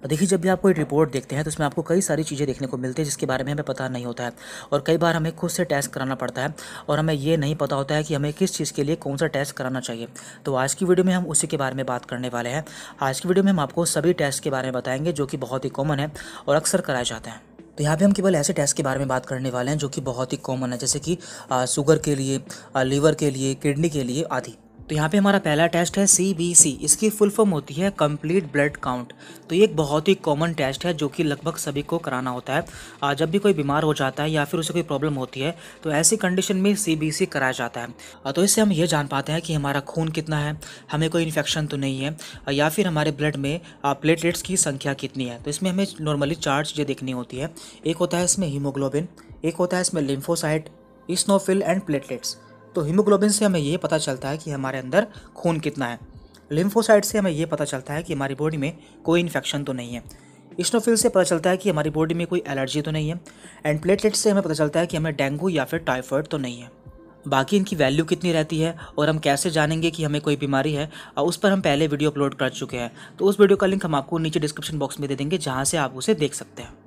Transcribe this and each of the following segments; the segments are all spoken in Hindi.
देखिए, जब भी आप कोई रिपोर्ट देखते हैं तो उसमें आपको कई सारी चीज़ें देखने को मिलती है जिसके बारे में हमें पता नहीं होता है। और कई बार हमें खुद से टेस्ट कराना पड़ता है और हमें ये नहीं पता होता है कि हमें किस चीज़ के लिए कौन सा टेस्ट कराना चाहिए। तो आज की वीडियो में हम उसी के बारे में बात करने वाले हैं। आज की वीडियो में हम आपको सभी टेस्ट के बारे में बताएंगे जो कि बहुत ही कॉमन है और अक्सर कराए जाते हैं। तो यहाँ पे हम केवल ऐसे टेस्ट के बारे में बात करने वाले हैं जो कि बहुत ही कॉमन है, जैसे कि शुगर के लिए, लीवर के लिए, किडनी के लिए आदि। तो यहाँ पे हमारा पहला टेस्ट है CBC। इसकी फुल फॉर्म होती है कंप्लीट ब्लड काउंट। तो ये एक बहुत ही कॉमन टेस्ट है जो कि लगभग सभी को कराना होता है। जब भी कोई बीमार हो जाता है या फिर उसे कोई प्रॉब्लम होती है तो ऐसी कंडीशन में CBC कराया जाता है। तो इससे हम ये जान पाते हैं कि हमारा खून कितना है, हमें कोई इन्फेक्शन तो नहीं है, या फिर हमारे ब्लड में प्लेटलेट्स की संख्या कितनी है। तो इसमें हमें नॉर्मली 4 चीज़ें देखनी होती है। एक होता है इसमें हीमोग्लोबिन, एक होता है इसमें लिम्फोसाइट, इस्नोफिल एंड प्लेटलेट्स। तो हीमोग्लोबिन से हमें ये पता चलता है कि हमारे अंदर खून कितना है। लिम्फोसाइट से हमें ये पता चलता है कि हमारी बॉडी में कोई इन्फेक्शन तो नहीं है। इस्नोफिल से पता चलता है कि हमारी बॉडी में कोई एलर्जी तो नहीं है। एंड प्लेटलेट्स से हमें पता चलता है कि हमें डेंगू या फिर टाइफाइड तो नहीं है। बाकी इनकी वैल्यू कितनी रहती है और हम कैसे जानेंगे कि हमें कोई बीमारी है, उस पर हम पहले वीडियो अपलोड कर चुके हैं। तो उस वीडियो का लिंक हम आपको नीचे डिस्क्रिप्शन बॉक्स में दे देंगे जहाँ से आप उसे देख सकते हैं।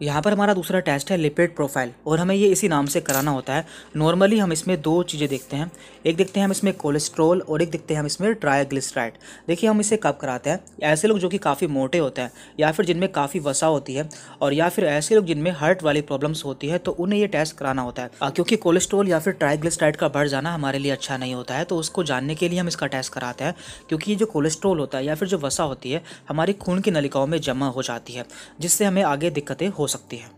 यहाँ पर हमारा दूसरा टेस्ट है लिपिड प्रोफाइल और हमें ये इसी नाम से कराना होता है। नॉर्मली हम इसमें 2 चीज़ें देखते हैं। एक देखते हैं हम इसमें कोलेस्ट्रॉल और एक देखते हैं हम इसमें ट्राइग्लिसराइड। देखिए, हम इसे कब कराते हैं? ऐसे लोग जो कि काफ़ी मोटे होते हैं या फिर जिनमें काफ़ी वसा होती है, और या फिर ऐसे लोग जिनमें हार्ट वाली प्रॉब्लम्स होती है, तो उन्हें ये टेस्ट कराना होता है। क्योंकि कोलेस्ट्रॉल या फिर ट्राइग्लिसराइड का बढ़ जाना हमारे लिए अच्छा नहीं होता है, तो उसको जानने के लिए हम इसका टेस्ट कराते हैं। क्योंकि ये जो कोलेस्ट्रॉल होता है या फिर जो वसा होती है हमारी खून की नलिकाओं में जमा हो जाती है, जिससे हमें आगे दिक्कतें हो सकती है।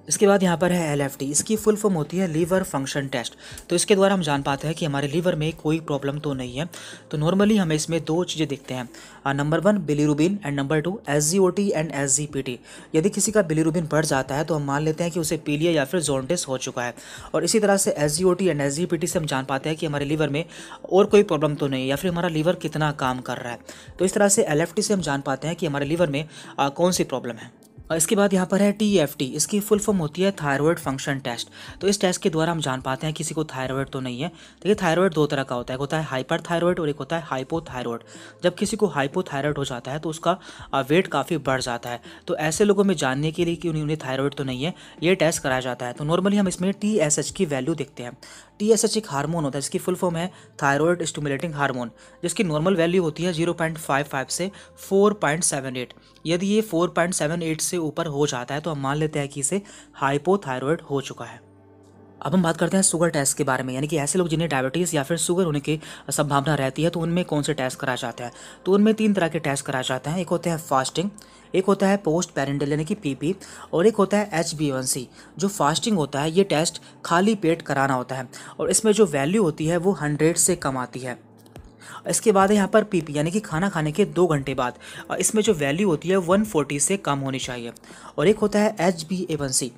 इसके बाद यहाँ पर है LFT। इसकी फुल फॉर्म होती है लीवर फंक्शन टेस्ट। तो इसके द्वारा हम जान पाते हैं कि हमारे लीवर में कोई प्रॉब्लम तो नहीं है। तो नॉर्मली हमें इसमें 2 चीज़ें देखते हैं। Number 1 bilirubin and number 2 SGOT and SGPT। यदि किसी का बिलीरुबिन बढ़ जाता है तो हम मान लेते हैं कि उसे पीलिया या फिर जॉन्डिस हो चुका है। और इसी तरह से SGOT एंड SGPT से हम जान पाते हैं कि हमारे लीवर में और कोई प्रॉब्लम तो नहीं है या फिर हमारा लीवर कितना काम कर रहा है। तो इस तरह से LFT से हम जान पाते हैं कि हमारे लीवर में कौन सी प्रॉब्लम है। और इसके बाद यहाँ पर है TFT। इसकी फुल फॉर्म होती है थायराइड फंक्शन टेस्ट। तो इस टेस्ट के द्वारा हम जान पाते हैं किसी को थायराइड तो नहीं है। देखिए, थायराइड 2 तरह का होता है, एक होता है हाइपर थायराइड और एक होता है हाइपोथायराइड। जब किसी को हाइपोथायराइड हो जाता है तो उसका वेट काफ़ी बढ़ जाता है। तो ऐसे लोगों में जानने के लिए कि उन्हें थायराइड तो नहीं है, ये टेस्ट कराया जाता है। तो नॉर्मली हम इसमें TSH की वैल्यू देखते हैं। TSH एक हार्मोन होता है, इसकी फुल फॉर्म है थायराइड स्टिमुलेटिंग हार्मोन, जिसकी नॉर्मल वैल्यू होती है 0.55 से 4.78। यदि ये 4.78 से ऊपर हो जाता है तो हम मान लेते हैं कि इसे हाइपोथायराइड हो चुका है। अब हम बात करते हैं शुगर टेस्ट के बारे में, यानी कि ऐसे लोग जिन्हें डायबिटीज़ या फिर शुगर होने की संभावना रहती है तो उनमें कौन से टेस्ट कराए जाते हैं। तो उनमें 3 तरह के टेस्ट कराए जाते हैं। एक होते हैं फास्टिंग, एक होता है पोस्ट पेरेंटल यानी कि PP, और एक होता है HbA1c। जो फास्टिंग होता है ये टेस्ट खाली पेट कराना होता है और इसमें जो वैल्यू होती है वो 100 से कम आती है। इसके बाद है यहाँ पर PP यानी कि खाना खाने के 2 घंटे बाद, इसमें जो वैल्यू होती है 140 से कम होनी चाहिए। और एक होता है HbA1c।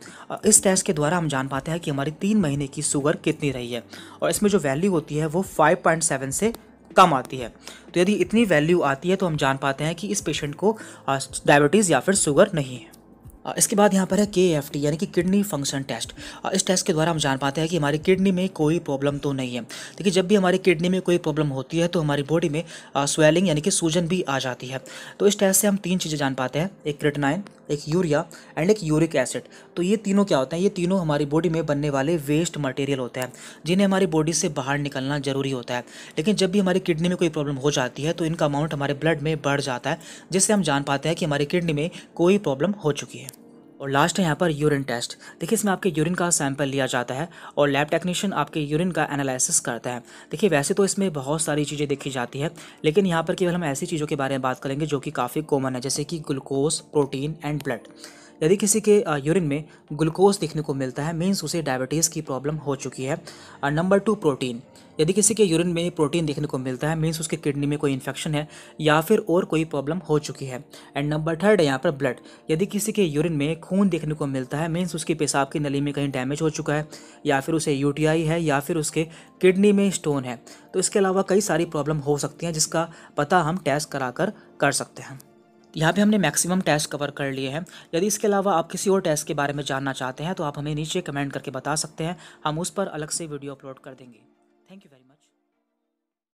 इस टेस्ट के द्वारा हम जान पाते हैं कि हमारी 3 महीने की शुगर कितनी रही है, और इसमें जो वैल्यू होती है वो 5.7 से कम आती है। तो यदि इतनी वैल्यू आती है तो हम जान पाते हैं कि इस पेशेंट को डायबिटीज़ या फिर शुगर नहीं है। इसके बाद यहाँ पर है KFT यानी कि किडनी फंक्शन टेस्ट। इस टेस्ट के द्वारा हम जान पाते हैं कि हमारी किडनी में कोई प्रॉब्लम तो नहीं है। देखिए, जब भी हमारी किडनी में कोई प्रॉब्लम होती है तो हमारी बॉडी में स्वेलिंग यानी कि सूजन भी आ जाती है। तो इस टेस्ट से हम 3 चीज़ें जान पाते हैं, एक क्रिएटिनिन, एक यूरिया एंड एक यूरिक एसिड। तो ये तीनों क्या होते हैं? ये तीनों हमारी बॉडी में बनने वाले वेस्ट मटेरियल होते हैं जिन्हें हमारी बॉडी से बाहर निकलना जरूरी होता है। लेकिन जब भी हमारी किडनी में कोई प्रॉब्लम हो जाती है तो इनका अमाउंट हमारे ब्लड में बढ़ जाता है, जिससे हम जान पाते हैं कि हमारी किडनी में कोई प्रॉब्लम हो चुकी है। और लास्ट है यहाँ पर यूरिन टेस्ट। देखिए, इसमें आपके यूरिन का सैंपल लिया जाता है और लैब टेक्नीशियन आपके यूरिन का एनालिसिस करता है। देखिए, वैसे तो इसमें बहुत सारी चीज़ें देखी जाती है, लेकिन यहाँ पर केवल हम ऐसी चीज़ों के बारे में बात करेंगे जो कि काफ़ी कॉमन है, जैसे कि ग्लूकोज, प्रोटीन एंड ब्लड। यदि किसी के यूरिन में ग्लूकोज देखने को मिलता है, मीन्स उसे डायबिटीज़ की प्रॉब्लम हो चुकी है। Number 2 protein. यदि किसी के यूरिन में प्रोटीन देखने को मिलता है, मीन्स उसके किडनी में कोई इन्फेक्शन है या फिर और कोई प्रॉब्लम हो चुकी है। एंड नंबर 3 है यहाँ पर ब्लड। यदि किसी के यूरिन में खून देखने को मिलता है, मीन्स उसकी पेशाब की नली में कहीं डैमेज हो चुका है, या फिर उसे UTI है, या फिर उसके किडनी में स्टोन है। तो इसके अलावा कई सारी प्रॉब्लम हो सकती हैं जिसका पता हम टेस्ट कराकर कर सकते हैं। यहाँ पे हमने मैक्सिमम टेस्ट कवर कर लिए हैं। यदि इसके अलावा आप किसी और टेस्ट के बारे में जानना चाहते हैं तो आप हमें नीचे कमेंट करके बता सकते हैं, हम उस पर अलग से वीडियो अपलोड कर देंगे। Thank you.